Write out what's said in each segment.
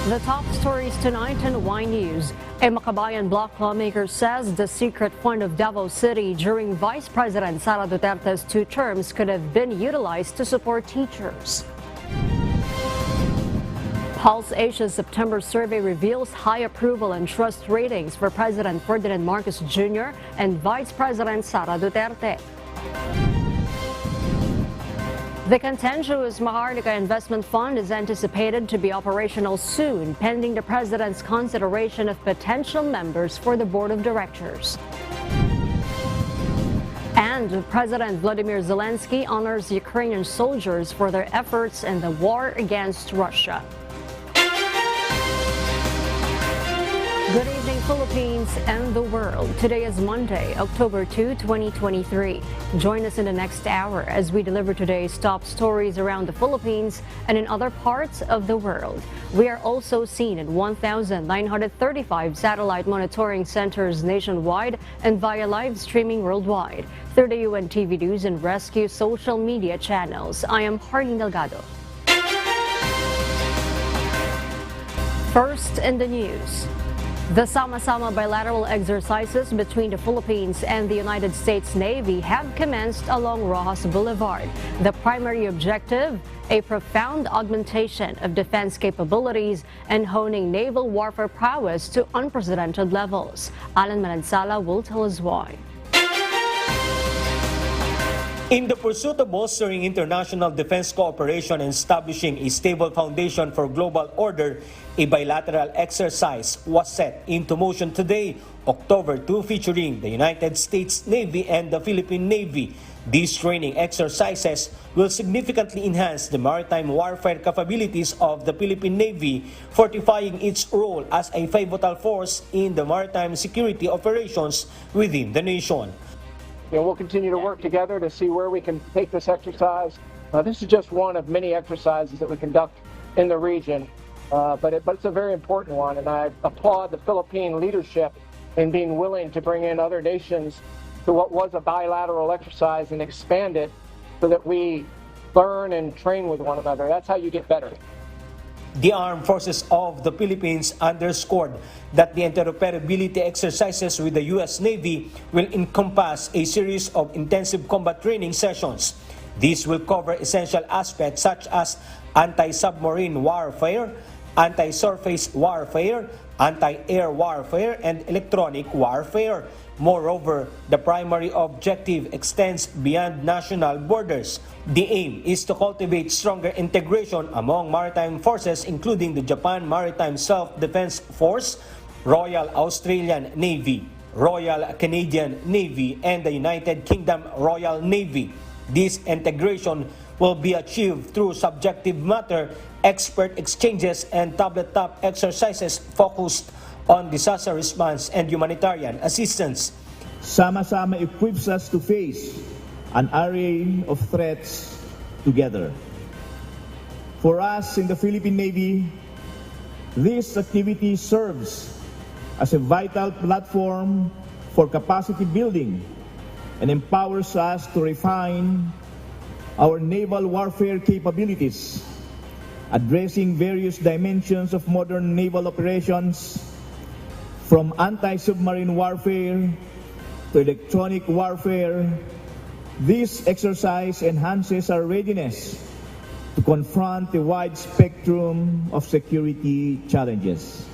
The top stories tonight in Y News. A Makabayan bloc lawmaker says the secret fund of Davao City during Vice President Sara Duterte's 2 terms could have been utilized to support teachers. Pulse Asia's September survey reveals high approval and trust ratings for President Ferdinand Marcos Jr. and Vice President Sara Duterte. The contentious Maharlika Investment Fund is anticipated to be operational soon, pending the President's consideration of potential members for the Board of Directors. And President Volodymyr Zelenskyy honors Ukrainian soldiers for their efforts in the war against Russia. Good evening, Philippines and the world. Today is Monday, October 2, 2023. Join us in the next hour as we deliver today's top stories around the Philippines and in other parts of the world. We are also seen in 1,935 satellite monitoring centers nationwide and via live streaming worldwide through the UNTV News and Rescue social media channels. I am Harleen Delgado. First in the news. The Samasama bilateral exercises between the Philippines and the United States Navy have commenced along Rojas Boulevard. The primary objective, a profound augmentation of defense capabilities and honing naval warfare prowess to unprecedented levels. Alan Manansala will tell us why. In the pursuit of bolstering international defense cooperation and establishing a stable foundation for global order, a bilateral exercise was set into motion today, October 2, featuring the United States Navy and the Philippine Navy. These training exercises will significantly enhance the maritime warfare capabilities of the Philippine Navy, fortifying its role as a pivotal force in the maritime security operations within the nation. We'll continue to work together to see where we can take this exercise. This is just one of many exercises that we conduct in the region, but it's a very important one, and I applaud the Philippine leadership in being willing to bring in other nations to what was a bilateral exercise and expand it so that we learn and train with one another. That's how you get better. The Armed Forces of the Philippines underscored that the interoperability exercises with the U.S. Navy will encompass a series of intensive combat training sessions. These will cover essential aspects such as anti-submarine warfare, anti-surface warfare, anti-air warfare, and electronic warfare. Moreover, the primary objective extends beyond national borders. The aim is to cultivate stronger integration among maritime forces, including the Japan Maritime Self-Defense Force, Royal Australian Navy, Royal Canadian Navy, and the United Kingdom Royal Navy. This integration will be achieved through subjective matter, expert exchanges, and tabletop exercises focused on disaster response and humanitarian assistance. Samasama equips us to face an array of threats together. For us in the Philippine Navy, this activity serves as a vital platform for capacity building and empowers us to refine our naval warfare capabilities, addressing various dimensions of modern naval operations, from anti-submarine warfare to electronic warfare. This exercise enhances our readiness to confront the wide spectrum of security challenges.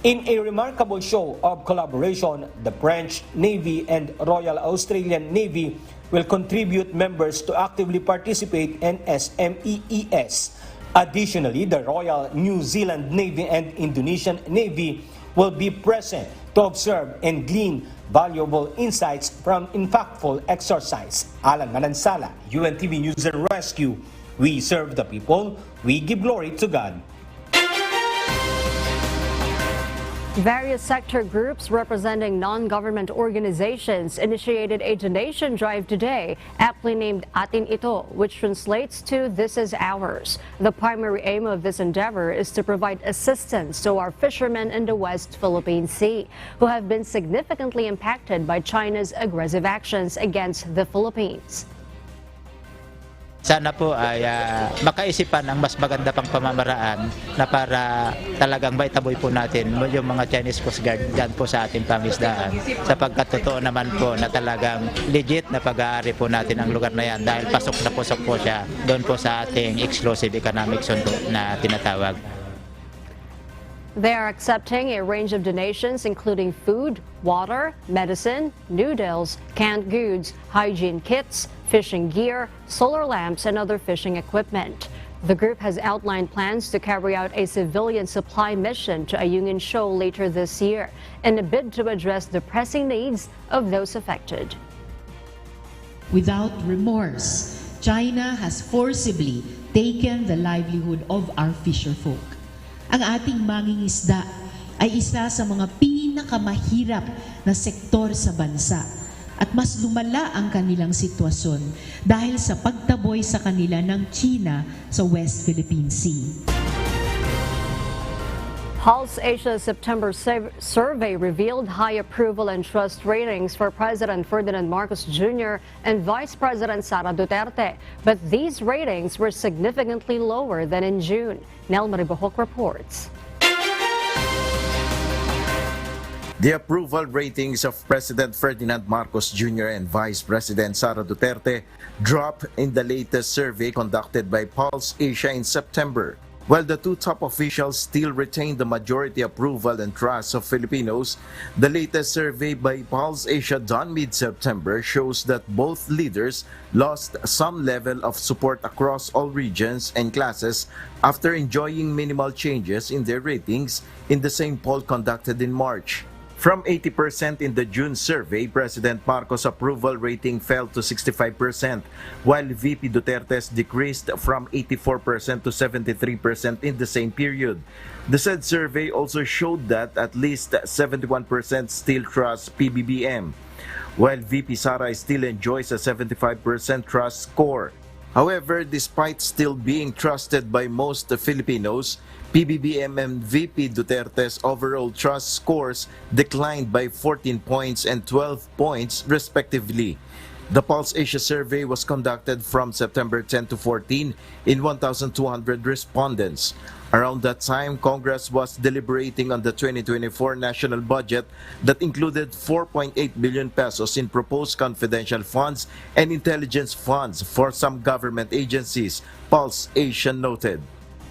In a remarkable show of collaboration, the French Navy and Royal Australian Navy will contribute members to actively participate in SMEES. Additionally, the Royal New Zealand Navy and Indonesian Navy will be present to observe and glean valuable insights from impactful exercise. Alan Manansala, UNTV News and Rescue. We serve the people. We give glory to God. Various sector groups representing non-government organizations initiated a donation drive today, aptly named Atin Ito, which translates to "This is ours." The primary aim of this endeavor is to provide assistance to our fishermen in the West Philippine Sea, who have been significantly impacted by China's aggressive actions against the Philippines. Sana po ay makaisipan ng mas maganda pang pamamaraan na para talagang maitaboy po natin yung mga Chinese Coast Guard dyan po sa ating pangisdaan. Sapagkat totoo naman po na talagang legit na pag-aari po natin ang lugar na yan dahil pasok po siya doon po sa ating exclusive economic zone na tinatawag. They are accepting a range of donations including food, water, medicine, noodles, canned goods, hygiene kits, fishing gear, solar lamps, and other fishing equipment. The group has outlined plans to carry out a civilian supply mission to Ayungin Shoal later this year in a bid to address the pressing needs of those affected. Without remorse, China has forcibly taken the livelihood of our fisherfolk. Ang ating mangingisda ay isa sa mga pinakamahirap na sektor sa bansa at mas lumala ang kanilang sitwasyon dahil sa pagtaboy sa kanila ng China sa West Philippine Sea. Pulse Asia's September survey revealed high approval and trust ratings for President Ferdinand Marcos Jr. and Vice President Sara Duterte. But these ratings were significantly lower than in June. Nel Maribohok reports. The approval ratings of President Ferdinand Marcos Jr. and Vice President Sara Duterte dropped in the latest survey conducted by Pulse Asia in September. While the two top officials still retain the majority approval and trust of Filipinos, the latest survey by Pulse Asia done mid-September shows that both leaders lost some level of support across all regions and classes after enjoying minimal changes in their ratings in the same poll conducted in March. From 80% in the June survey, President Marcos' approval rating fell to 65%, while VP Duterte's decreased from 84% to 73% in the same period. The said survey also showed that at least 71% still trust PBBM, while VP Sara still enjoys a 75% trust score. However, despite still being trusted by most Filipinos, PBBM and VP Duterte's overall trust scores declined by 14 points and 12 points respectively. The Pulse Asia survey was conducted from September 10 to 14 in 1,200 respondents. Around that time, Congress was deliberating on the 2024 national budget that included 4.8 billion pesos in proposed confidential funds and intelligence funds for some government agencies, Pulse Asia noted.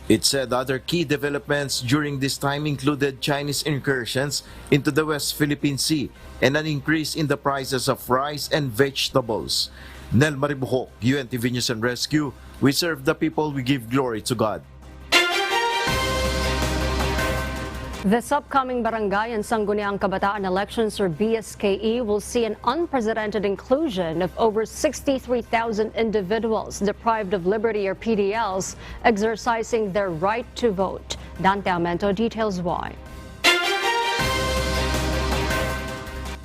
It said other key developments during this time included Chinese incursions into the West Philippine Sea and an increase in the prices of rice and vegetables. Nel Maribohok, UNTV News and Rescue, we serve the people, we give glory to God. This upcoming Barangay and Sangguniang Kabataan elections, or BSKE, will see an unprecedented inclusion of over 63,000 individuals deprived of liberty, or PDLs, exercising their right to vote. Dante Amento details why.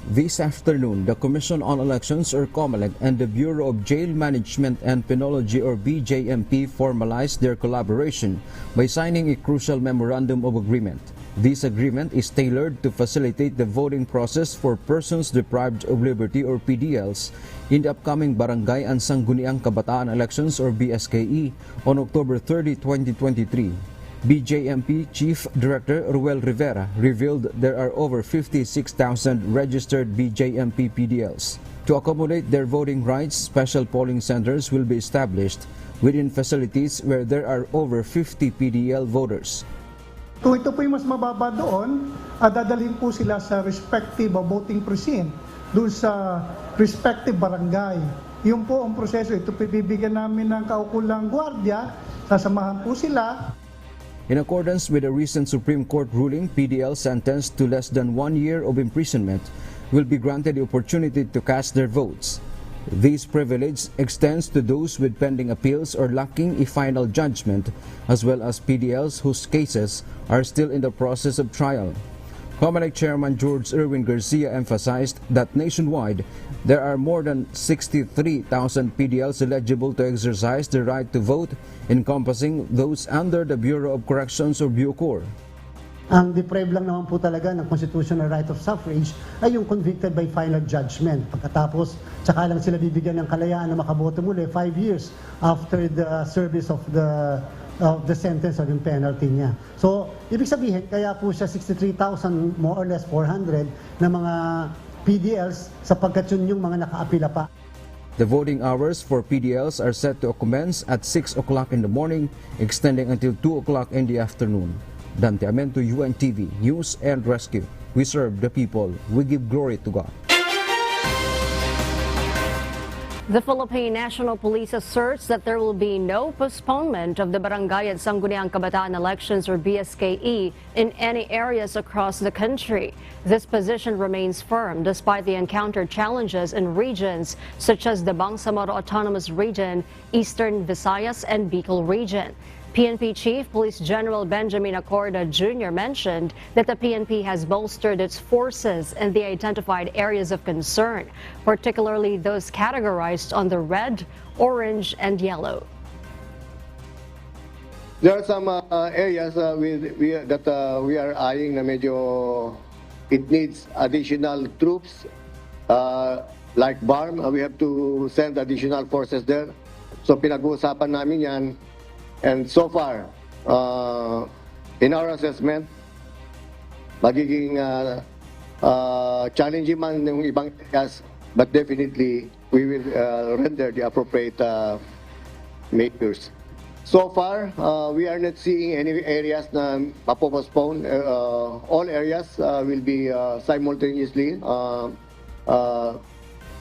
This afternoon, the Commission on Elections, or COMELEC, and the Bureau of Jail Management and Penology, or BJMP, formalized their collaboration by signing a crucial memorandum of agreement. This agreement is tailored to facilitate the voting process for persons deprived of liberty, or PDLs, in the upcoming Barangay and Sangguniang Kabataan elections, or BSKE, on October 30, 2023. BJMP Chief Director Ruel Rivera revealed there are over 56,000 registered BJMP PDLs. To accommodate their voting rights, special polling centers will be established within facilities where there are over 50 PDL voters. Kung ito po yung mas mababa doon, dadalhin po sila sa respective voting precinct, doon sa respective barangay. Yun po ang proseso. Ito bibigyan namin ng kaukulang gwardiya, sasamahan po sila. In accordance with a recent Supreme Court ruling, PDL sentenced to less than 1 year of imprisonment will be granted the opportunity to cast their votes. This privilege extends to those with pending appeals or lacking a final judgment, as well as PDLs whose cases are still in the process of trial. COMELEC Chairman George Erwin Garcia emphasized that nationwide, there are more than 63,000 PDLs eligible to exercise the right to vote, encompassing those under the Bureau of Corrections, or BUCOR. Ang deprived lang naman po talaga ng constitutional right of suffrage ay yung convicted by final judgment. Pagkatapos, tsaka lang sila bibigyan ng kalayaan na makaboto muli 5 years after the service of the sentence or yung penalty niya. So, ibig sabihin, kaya po siya 63,000, more or less 400 na mga PDLs sapagkat yun yung mga nakaapila pa. The voting hours for PDLs are set to commence at 6 o'clock in the morning, extending until 2 o'clock in the afternoon. Dante Amento, UNTV, News and Rescue. We serve the people. We give glory to God. The Philippine National Police asserts that there will be no postponement of the Barangay at Sangguniang Kabataan elections or BSKE in any areas across the country. This position remains firm despite the encountered challenges in regions such as the Bangsamoro Autonomous Region, Eastern Visayas and Bicol Region. PNP Chief Police General Benjamin Acorda Jr. mentioned that the PNP has bolstered its forces in the identified areas of concern, particularly those categorized on the red, orange, and yellow. There are some areas that we are eyeing na medyo it needs additional troops, like BARM. We have to send additional forces there. So pinag-uusapan namin yan. And so far, in our assessment, magiging challenging man ng ibang areas, but definitely we will render the appropriate measures. So far, we are not seeing any areas na mapopostpone. All areas will be simultaneously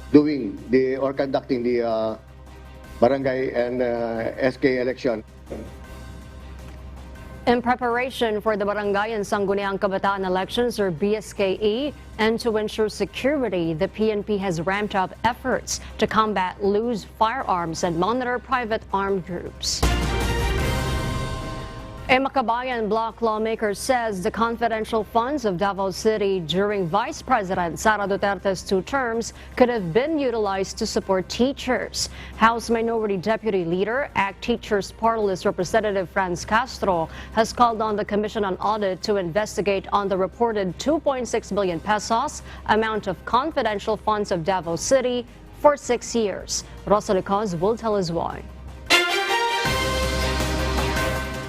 conducting the barangay and SK election. In preparation for the Barangay and Sangguniang Kabataan elections or BSKE and to ensure security, the PNP has ramped up efforts to combat loose firearms and monitor private armed groups. A Makabayan bloc lawmaker says the confidential funds of Davao City during Vice President Sara Duterte's 2 terms could have been utilized to support teachers. House Minority Deputy Leader, ACT Teachers Party List Representative Franz Castro has called on the Commission on Audit to investigate on the reported 2.6 billion pesos amount of confidential funds of Davao City for 6 years. Rosa Licos will tell us why.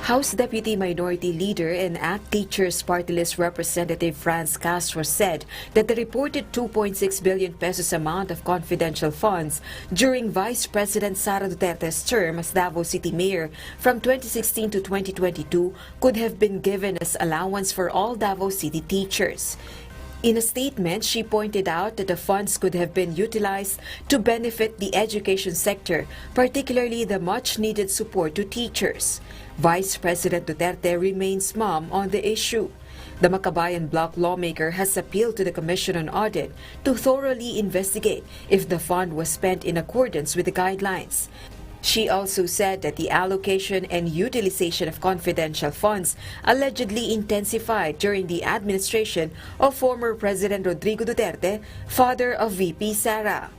House Deputy Minority Leader and ACT Teachers Party List Representative Franz Castro said that the reported 2.6 billion pesos amount of confidential funds during Vice President Sara Duterte's term as Davao City Mayor from 2016 to 2022 could have been given as allowance for all Davao City teachers. In a statement, she pointed out that the funds could have been utilized to benefit the education sector, particularly the much-needed support to teachers. Vice President Duterte remains mum on the issue. The Makabayan bloc lawmaker has appealed to the Commission on Audit to thoroughly investigate if the fund was spent in accordance with the guidelines. She also said that the allocation and utilization of confidential funds allegedly intensified during the administration of former President Rodrigo Duterte, father of VP Sara.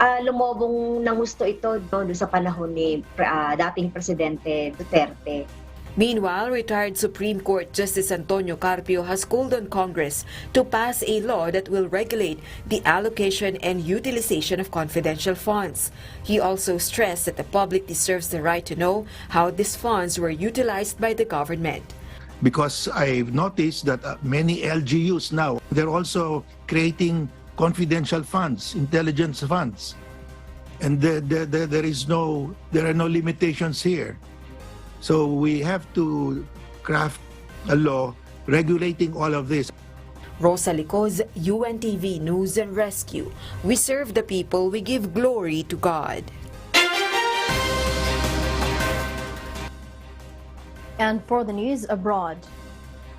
Lumobong ng gusto ito doon sa panahon ni dating Presidente Duterte. Meanwhile, retired Supreme Court Justice Antonio Carpio has called on Congress to pass a law that will regulate the allocation and utilization of confidential funds. He also stressed that the public deserves the right to know how these funds were utilized by the government. Because I've noticed that many LGUs now, they're also creating confidential funds, intelligence funds. And there are no limitations here. So we have to craft a law regulating all of this. Rosa Licos, UNTV News and Rescue. We serve the people, we give glory to God. And for the news abroad,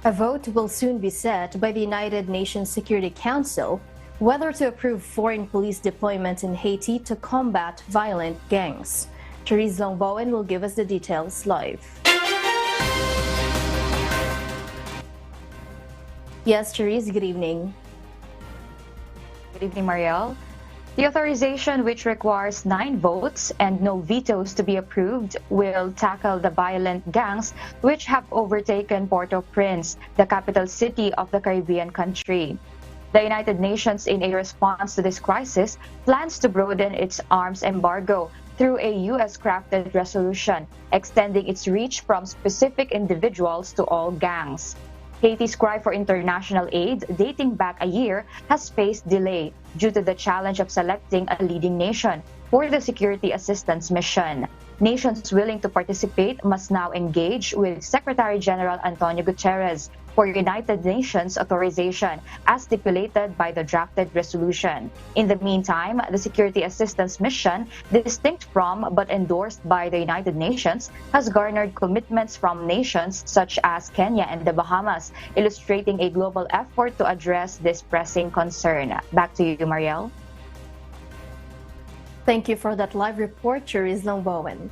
a vote will soon be set by the United Nations Security Council whether to approve foreign police deployment in Haiti to combat violent gangs. Therese Longbowen will give us the details live. Yes, Therese, good evening. Good evening, Mariel. The authorization, which requires 9 votes and no vetoes to be approved, will tackle the violent gangs which have overtaken Port-au-Prince, the capital city of the Caribbean country. The United Nations, in a response to this crisis, plans to broaden its arms embargo through a U.S.-crafted resolution, extending its reach from specific individuals to all gangs. Haiti's cry for international aid, dating back a year, has faced delay due to the challenge of selecting a leading nation for the security assistance mission. Nations willing to participate must now engage with Secretary General Antonio Guterres for United Nations authorization, as stipulated by the drafted resolution. In the meantime, the security assistance mission, distinct from but endorsed by the United Nations, has garnered commitments from nations such as Kenya and the Bahamas, illustrating a global effort to address this pressing concern. Back to you, Marielle. Thank you for that live report, Cherise Bowen.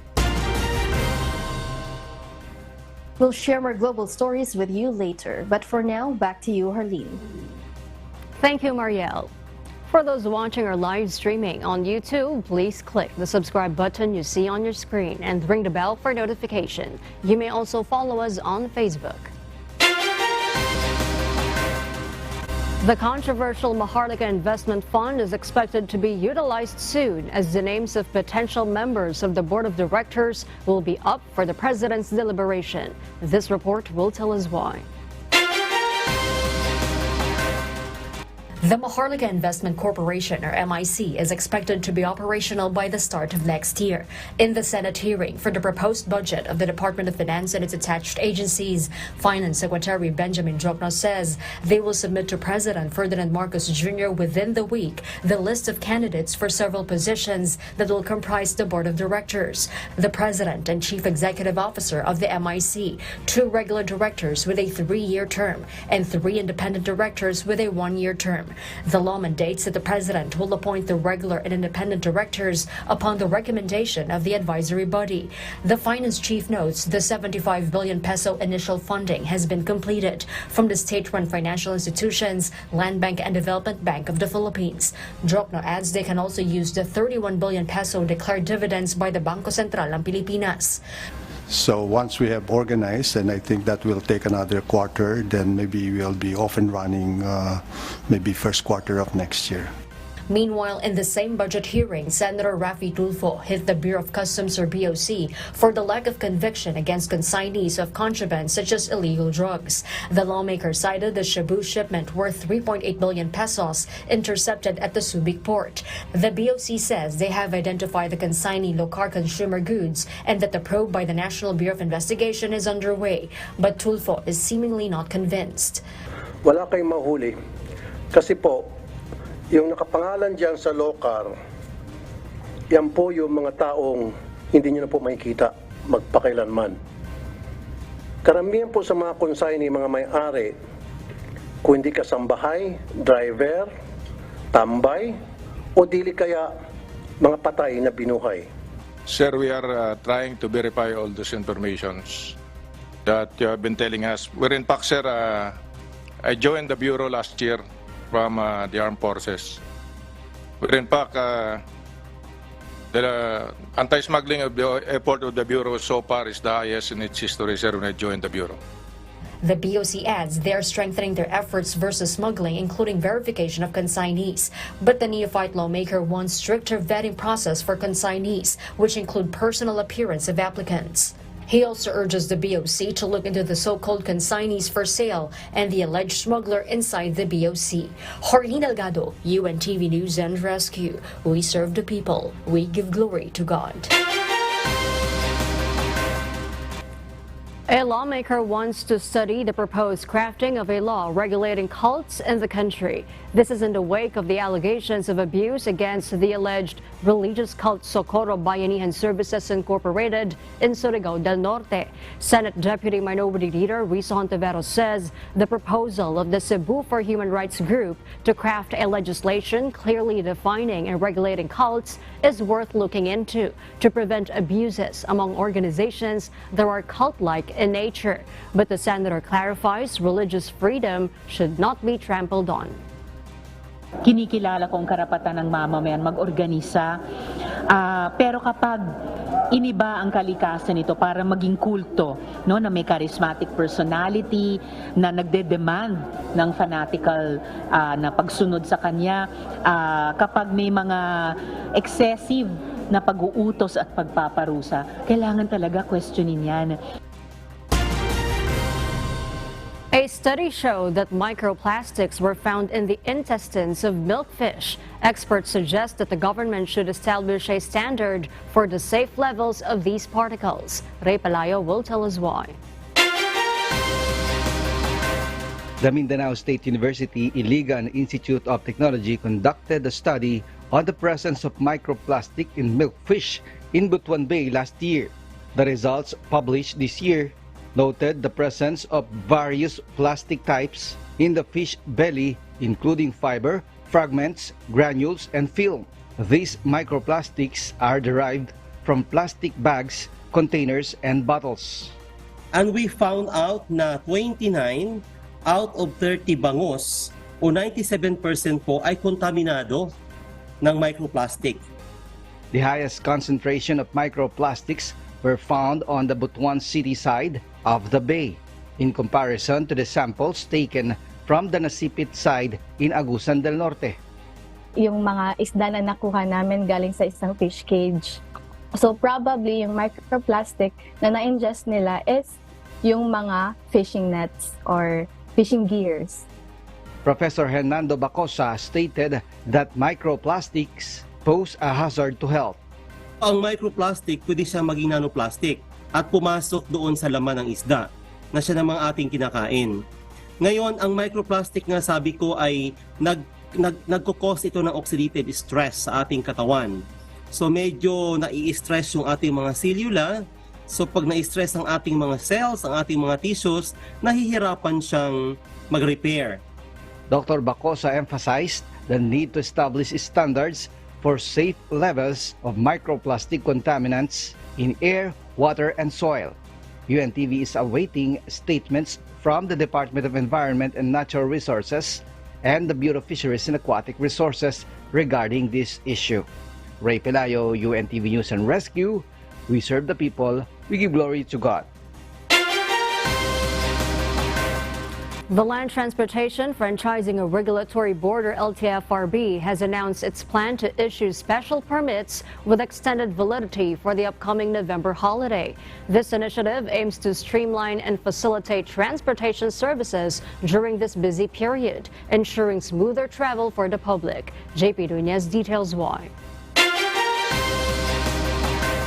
We'll share more global stories with you later, but for now, back to you, Harleen. Thank you, Marielle. For those watching our live streaming on YouTube, please click the subscribe button you see on your screen and ring the bell for notification. You may also follow us on Facebook. The controversial Maharlika Investment Fund is expected to be utilized soon, as the names of potential members of the board of directors will be up for the president's deliberation. This report will tell us why. The Maharlika Investment Corporation, or MIC, is expected to be operational by the start of next year. In the Senate hearing for the proposed budget of the Department of Finance and its attached agencies, Finance Secretary Benjamin Jokno says they will submit to President Ferdinand Marcos Jr. within the week the list of candidates for several positions that will comprise the board of directors. The President and Chief Executive Officer of the MIC, 2 regular directors with a 3-year term, and 3 independent directors with a 1-year term. The law mandates that the President will appoint the regular and independent directors upon the recommendation of the advisory body. The finance chief notes the 75 billion peso initial funding has been completed from the state-run financial institutions, Land Bank and Development Bank of the Philippines. Jokno adds they can also use the 31 billion peso declared dividends by the Bangko Sentral ng Pilipinas. So once we have organized, and I think that will take another quarter, then maybe we'll be off and running maybe first quarter of next year. Meanwhile, in the same budget hearing, Senator Raffy Tulfo hit the Bureau of Customs, or BOC, for the lack of conviction against consignees of contraband such as illegal drugs. The lawmaker cited the Cebu shipment worth 3.8 billion pesos intercepted at the Subic port. The BOC says they have identified the consignee Locar Consumer Goods and that the probe by the National Bureau of Investigation is underway. But Tulfo is seemingly not convinced. Wala kayong mahuli kasi po yung nakapangalan dyan sa Locar, yan po yung mga taong hindi nyo na po makikita magpakailanman. Karamihan po sa mga consignee, mga may-ari, kung hindi kasambahay, driver, tambay, o dili kaya mga patay na binuhay. Sir, we are trying to verify all those informations that you have been telling us. We're in fact, sir, I joined the Bureau last year from the Armed Forces. We're in fact, the anti-smuggling effort of the Bureau so far is the highest in its history, sir, when I joined the Bureau. The BOC adds they are strengthening their efforts versus smuggling, including verification of consignees. But the neophyte lawmaker wants stricter vetting process for consignees, which include personal appearance of applicants. He also urges the BOC to look into the so-called consignees for sale and the alleged smuggler inside the BOC. Harleen Delgado, UNTV News and Rescue. We serve the people. We give glory to God. A lawmaker wants to study the proposed crafting of a law regulating cults in the country. This is in the wake of the allegations of abuse against the alleged religious cult Socorro Bayanihan Services Incorporated in Surigao del Norte. Senate Deputy Minority Leader Risa Hontiveros says the proposal of the Cebu for Human Rights Group to craft a legislation clearly defining and regulating cults is worth looking into to prevent abuses among organizations that are cult-like in nature. But the senator clarifies religious freedom should not be trampled on. Kinikilala kong karapatan ng mamamayan mag-organisa. Pero kapag iniba ang kalikasan nito para maging kulto, no, na may charismatic personality, na nagde-demand ng fanatical na pagsunod sa kanya, kapag may mga excessive na pag-uutos at pagpaparusa, kailangan talaga questionin yan. A study showed that microplastics were found in the intestines of milkfish. Experts suggest that the government should establish a standard for the safe levels of these particles. Ray Palayo will tell us why. The Mindanao State University Iligan Institute of Technology conducted a study on the presence of microplastic in milkfish in Butuan Bay last year. The results published this year noted the presence of various plastic types in the fish belly, including fiber, fragments, granules, and film. These microplastics are derived from plastic bags, containers, and bottles. And we found out na 29 out of 30 bangos o 97% po ay kontaminado ng microplastic. The highest concentration of microplastics were found on the Butuan City side of the bay, in comparison to the samples taken from the Nasipit side in Agusan del Norte. Yung mga isda na nakuha namin galing sa isang fish cage. So probably yung microplastic na na-ingest nila is yung mga fishing nets or fishing gears. Professor Hernando Bacosa stated that microplastics pose a hazard to health. Ang microplastic pwede siya maging nanoplastic at pumasok doon sa laman ng isda na siya namang ating kinakain. Ngayon, ang microplastic nga sabi ko ay nagkukos ito ng oxidative stress sa ating katawan. So medyo nai-stress yung ating mga cellula. So pag na-stress ang ating mga cells, ang ating mga tissues, nahihirapan siyang mag-repair. Dr. Bacosa emphasized the need to establish standards for safe levels of microplastic contaminants in air, water, and soil. UNTV is awaiting statements from the Department of Environment and Natural Resources and the Bureau of Fisheries and Aquatic Resources regarding this issue. Ray Pelayo, UNTV News and Rescue. We serve the people. We give glory to God. The Land Transportation Franchising and Regulatory Board, or LTFRB, has announced its plan to issue special permits with extended validity for the upcoming November holiday. This initiative aims to streamline and facilitate transportation services during this busy period, ensuring smoother travel for the public. JP Nunez details why.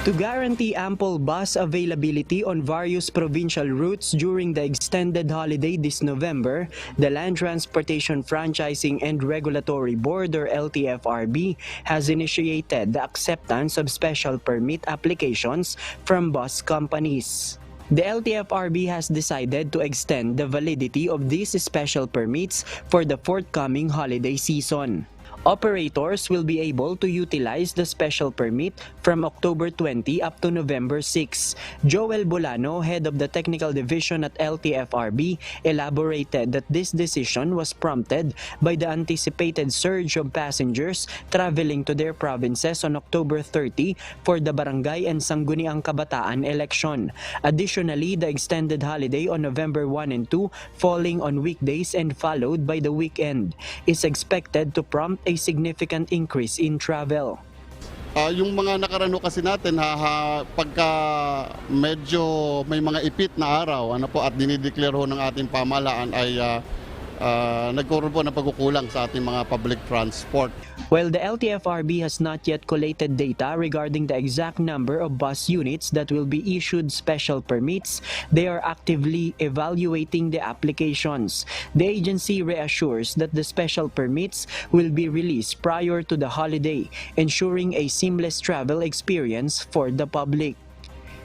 To guarantee ample bus availability on various provincial routes during the extended holiday this November, the Land Transportation Franchising and Regulatory Board, or LTFRB, has initiated the acceptance of special permit applications from bus companies. The LTFRB has decided to extend the validity of these special permits for the forthcoming holiday season. Operators will be able to utilize the special permit from October 20 up to November 6. Joel Bolano, head of the Technical Division at LTFRB, elaborated that this decision was prompted by the anticipated surge of passengers traveling to their provinces on October 30 for the Barangay and Sangguniang Kabataan election. Additionally, the extended holiday on November 1 and 2, falling on weekdays and followed by the weekend, is expected to prompt a significant increase in travel. Yung mga nakarano kasi natin, pagka medyo may mga ipit na araw at dinideclare ho ng ating pamahalaan ay nagkaroon po ng pagkukulang sa ating mga public transport. While the LTFRB has not yet collated data regarding the exact number of bus units that will be issued special permits, they are actively evaluating the applications. The agency reassures that the special permits will be released prior to the holiday, ensuring a seamless travel experience for the public.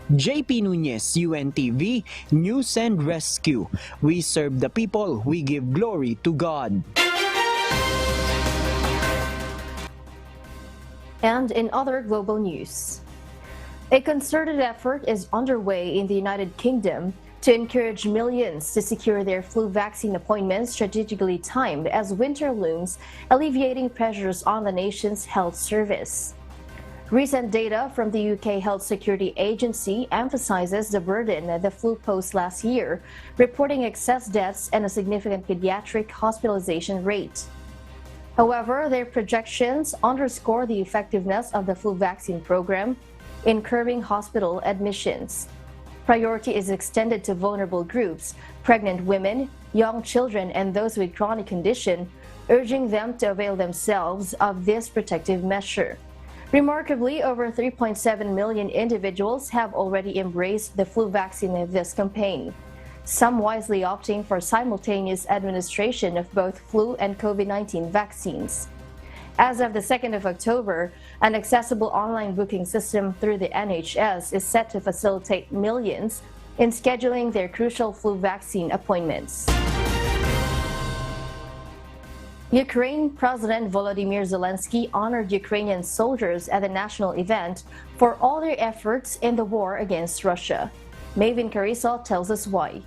JP Nunez, UNTV, News and Rescue. We serve the people, we give glory to God. And in other global news, a concerted effort is underway in the United Kingdom to encourage millions to secure their flu vaccine appointments strategically timed as winter looms, alleviating pressures on the nation's health service. Recent data from the UK Health Security Agency emphasizes the burden the flu posed last year, reporting excess deaths and a significant pediatric hospitalization rate. However, their projections underscore the effectiveness of the flu vaccine program in curbing hospital admissions. Priority is extended to vulnerable groups, pregnant women, young children, and those with chronic condition, urging them to avail themselves of this protective measure. Remarkably, over 3.7 million individuals have already embraced the flu vaccine in this campaign, some wisely opting for simultaneous administration of both flu and COVID-19 vaccines. As of the 2nd of October, an accessible online booking system through the NHS is set to facilitate millions in scheduling their crucial flu vaccine appointments. Ukraine President Volodymyr Zelenskyy honored Ukrainian soldiers at the national event for all their efforts in the war against Russia. Maven Carrizo tells us why.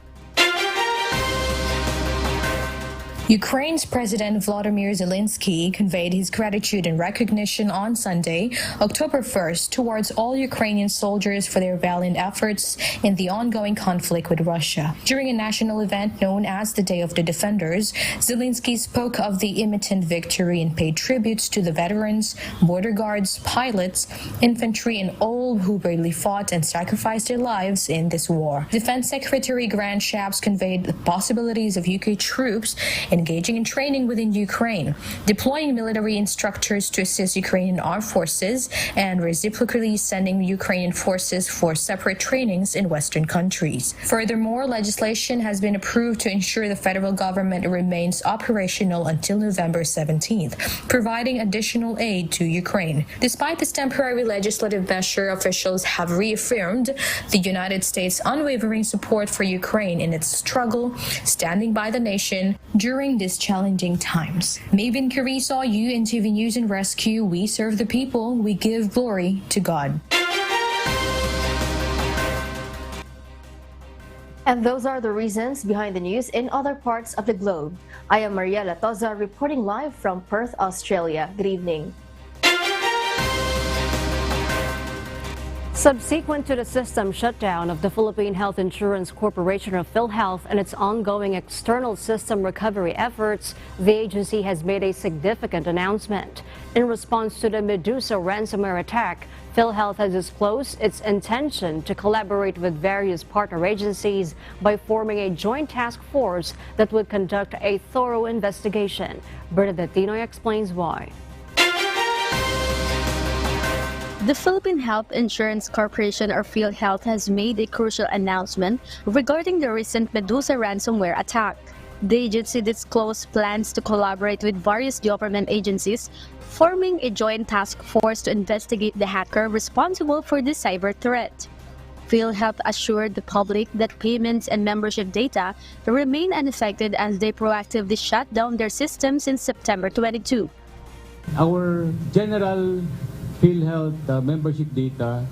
Ukraine's President Volodymyr Zelenskyy conveyed his gratitude and recognition on Sunday, October 1st, towards all Ukrainian soldiers for their valiant efforts in the ongoing conflict with Russia. During a national event known as the Day of the Defenders, Zelenskyy spoke of the imminent victory and paid tributes to the veterans, border guards, pilots, infantry, and all who bravely fought and sacrificed their lives in this war. Defense Secretary Grant Shapps conveyed the possibilities of UK troops engaging in training within Ukraine, deploying military instructors to assist Ukrainian Armed Forces, and reciprocally sending Ukrainian forces for separate trainings in Western countries. Furthermore, legislation has been approved to ensure the federal government remains operational until November 17th, providing additional aid to Ukraine. Despite this temporary legislative measure, officials have reaffirmed the United States' unwavering support for Ukraine in its struggle, standing by the nation during these challenging times. Maven Carrizo, UNTV News and Rescue. We serve the people. We give glory to God. And those are the reasons behind the news in other parts of the globe. I am Mariela Toza reporting live from Perth, Australia. Good evening. Subsequent to the system shutdown of the Philippine Health Insurance Corporation of PhilHealth and its ongoing external system recovery efforts, the agency has made a significant announcement. In response to the Medusa ransomware attack, PhilHealth has disclosed its intention to collaborate with various partner agencies by forming a joint task force that would conduct a thorough investigation. Bernadette Tinoy explains why. The Philippine Health Insurance Corporation, or PhilHealth, has made a crucial announcement regarding the recent Medusa ransomware attack. The agency disclosed plans to collaborate with various government agencies, forming a joint task force to investigate the hacker responsible for the cyber threat. PhilHealth assured the public that payments and membership data remain unaffected as they proactively shut down their systems in September 22. Our general PhilHealth membership data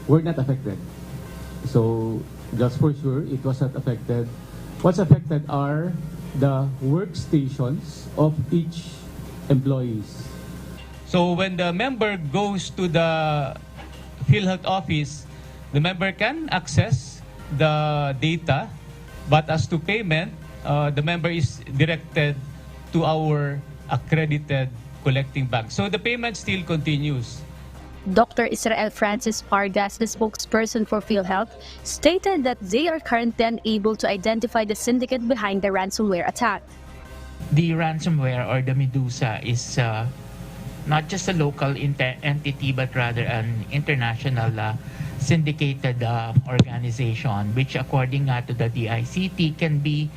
were not affected. So just for sure, it was not affected. What's affected are the workstations of each employees. So when the member goes to the PhilHealth office, the member can access the data, but as to payment, the member is directed to our accredited collecting bank. So the payment still continues. Dr. Israel Francis Pargas, the spokesperson for PhilHealth, stated that they are currently unable to identify the syndicate behind the ransomware attack. The ransomware, or the Medusa, is not just a local entity but rather an international syndicated organization, which according to the DICT can be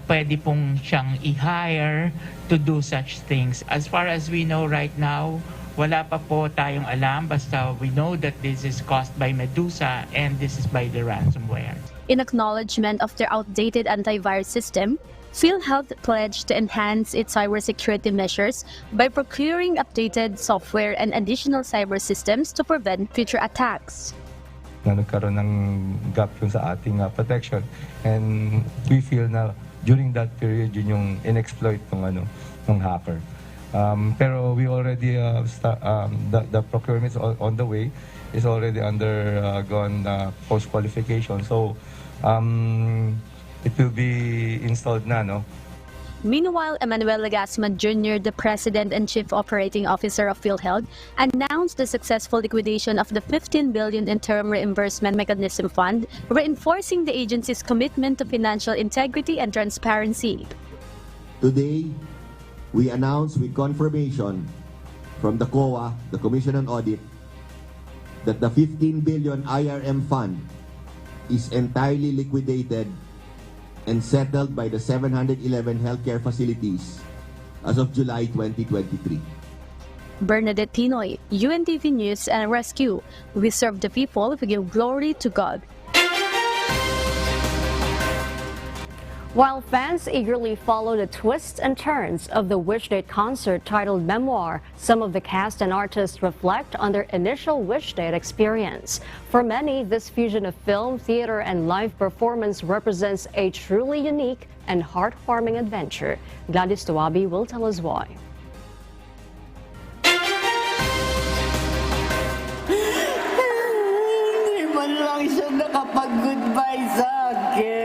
pwede pong siyang i-hire to do such things. As far as we know right now, wala pa po tayong alam, basta we know that this is caused by Medusa and this is by the ransomware. In acknowledgement of their outdated antivirus system, PhilHealth pledged to enhance its cybersecurity measures by procuring updated software and additional cyber systems to prevent future attacks. na nagkaroon ng gap yung sa ating protection. And we feel na during that period yun yung inexploit ng hacker. Pero we already the procurement is on the way, is already undergone post-qualification. So it will be installed na, no? Meanwhile, Emmanuel Legasman Jr., the President and Chief Operating Officer of PhilHealth, announced the successful liquidation of the 15 billion Interim Reimbursement Mechanism Fund, reinforcing the agency's commitment to financial integrity and transparency. Today, we announce with confirmation from the COA, the Commission on Audit, that the 15 billion IRM fund is entirely liquidated and settled by the 711 healthcare facilities as of July 2023. Bernadette Pinoy, UNTV News and Rescue. We serve the people, we give glory to God. While fans eagerly follow the twists and turns of the Wishdate concert titled Memoir, some of the cast and artists reflect on their initial Wishdate experience. For many, this fusion of film, theater, and live performance represents a truly unique and heartwarming adventure. Gladys Tuabi will tell us why. Hindi man lang siya nakapag-goodbye sa akin.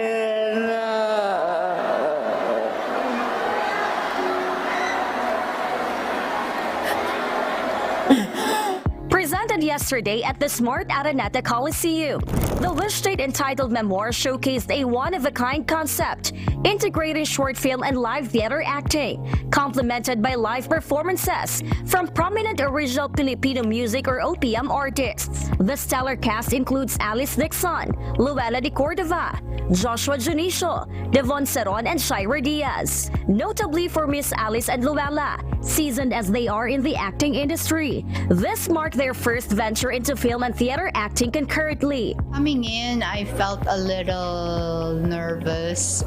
Presented yesterday at the Smart Araneta Coliseum, the Wishdate entitled Memoir showcased a one-of-a-kind concept, integrating short film and live theater acting, complemented by live performances from prominent original Filipino music or OPM artists. The stellar cast includes Alice Dixon, Luella de Cordova, Joshua Junicio, Devon Seron, and Shira Diaz. Notably for Miss Alice and Luella, seasoned as they are in the acting industry, this marked their first venture into film and theater acting concurrently. Coming in, I felt a little nervous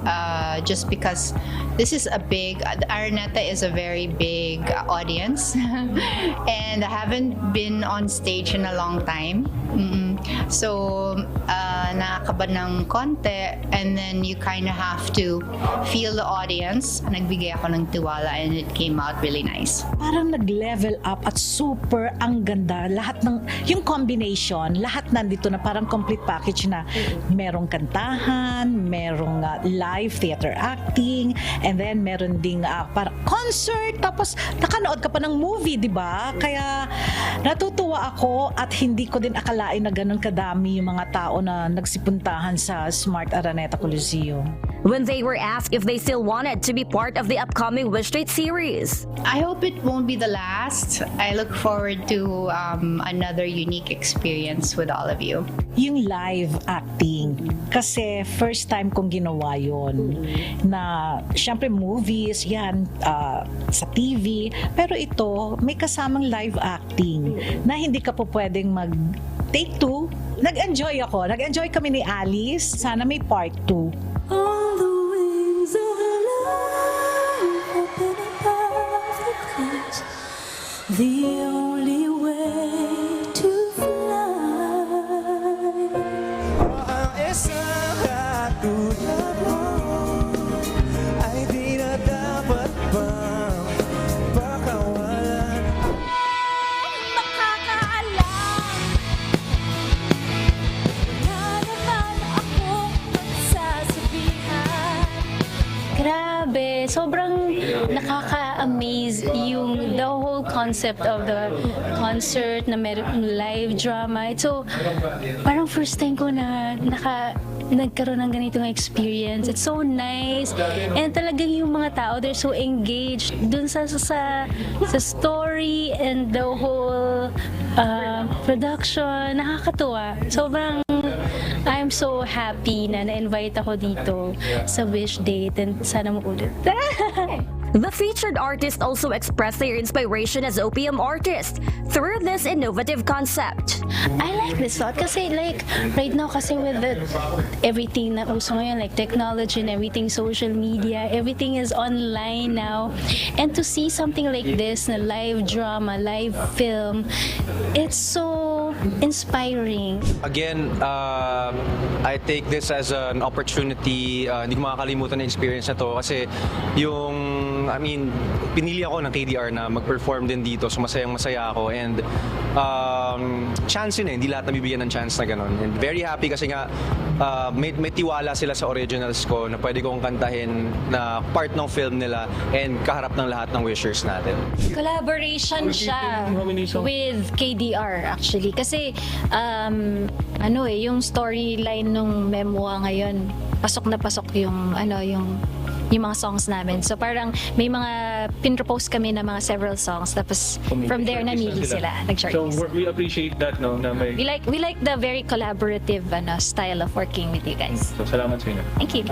just because this is Araneta is a very big audience and I haven't been on stage in a long time. So, nakakaba ng konti and then you kind of have to feel the audience. Nagbigay ako ng tiwala and it came out really nice. Parang nag-level up at super ang ganda. Lahat ng, yung combination, lahat nandito na parang complete package na merong kantahan, merong live theater acting, and then meron ding parang concert, tapos nakanood ka pa ng movie, di ba? Kaya natutuwa ako at hindi ko din akalain na ganun kadami yung mga tao na nagsipuntahan sa Smart Araneta Coliseum. When they were asked if they still wanted to be part of the upcoming Wishdate series, I hope it won't be the last. I look forward to another unique experience with all of you. Yung live acting, kasi first time kong ginawa yun, na syempre movies, yan, sa TV, pero ito, may kasamang live acting, na hindi ka po pwedeng take two. Nag-enjoy ako. Nag-enjoy kami ni Alice. Sana may part 2. On the wings of love, open above the clouds, the only way to fly. Ang isang katulad mo ay di na dapat bang pakawalan. Makakaalam na naman akong magsasabihan. Grabe, sobrang nakaka-amaze yung the whole concept of the concert na live drama. So, parang first time ko na nagkaroon ng ganitong experience. It's so nice. And talagang yung mga tao, they're so engaged dun sa story and the whole production. Nakakatuwa. Sobrang I'm so happy na na-invite ako dito sa Wishdate and sana maulit. the featured artists also expressed their inspiration as OPM artists through this innovative concept. I like this thought kasi like right now kasi with everything na uso ngayon, like technology and everything, social media, everything is online now. And to see something like this na live drama, live film, it's so inspiring. Again, I take this as an opportunity. Hindi ko makakalimutan na experience na to kasi pinili ako ng KDR na mag-perform din dito. So masayang-masaya ako and chance yun hindi lahat nabibigyan ng chance na ganun. And very happy kasi nga may tiwala sila sa originals ko na pwede kong kantahin na part ng film nila and kaharap ng lahat ng wishers natin. Collaboration siya with KDR actually kasi yung storyline nung Memoir ngayon pasok na pasok yung mga songs namin. So parang may mga pinropose kami na mga several songs tapos from there namili sila nag-shortlist. So we appreciate that na may we like the very collaborative style of working with you guys. So salamat sa inyo. Thank you.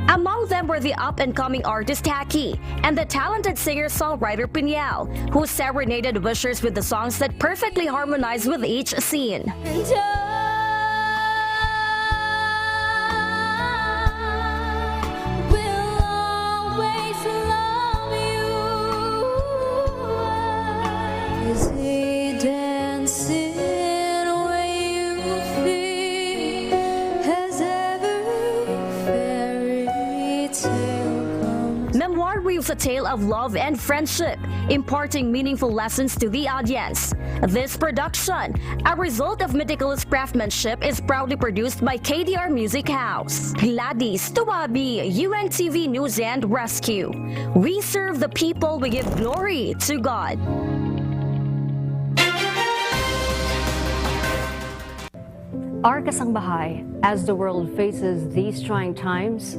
Among them were the up-and-coming artist Haki and the talented singer-songwriter PDL, who serenaded wishers with the songs that perfectly harmonized with each scene. Memoir weaves a tale of love and friendship, imparting meaningful lessons to the audience. This production, a result of meticulous craftsmanship, is proudly produced by KDR Music House. Gladys Tuwabi, UNTV News and Rescue. We serve the people, we give glory to God. Our kasangbahay, as the world faces these trying times,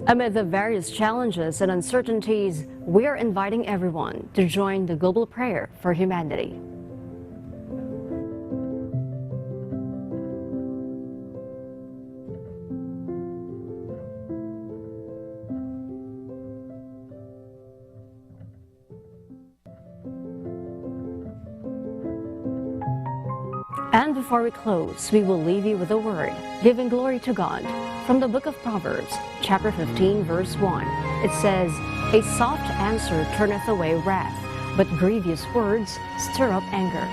amid the various challenges and uncertainties, we are inviting everyone to join the global prayer for humanity. And before we close, we will leave you with a word, giving glory to God. From the book of Proverbs, chapter 15, verse 1, it says, "A soft answer turneth away wrath, but grievous words stir up anger."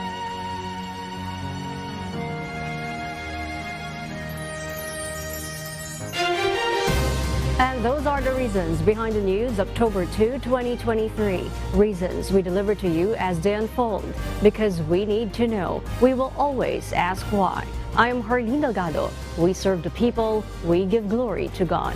And those are the reasons behind the news, October 2, 2023. Reasons we deliver to you as they unfold. Because we need to know, we will always ask why. I am Harleen Delgado. We serve the people, we give glory to God.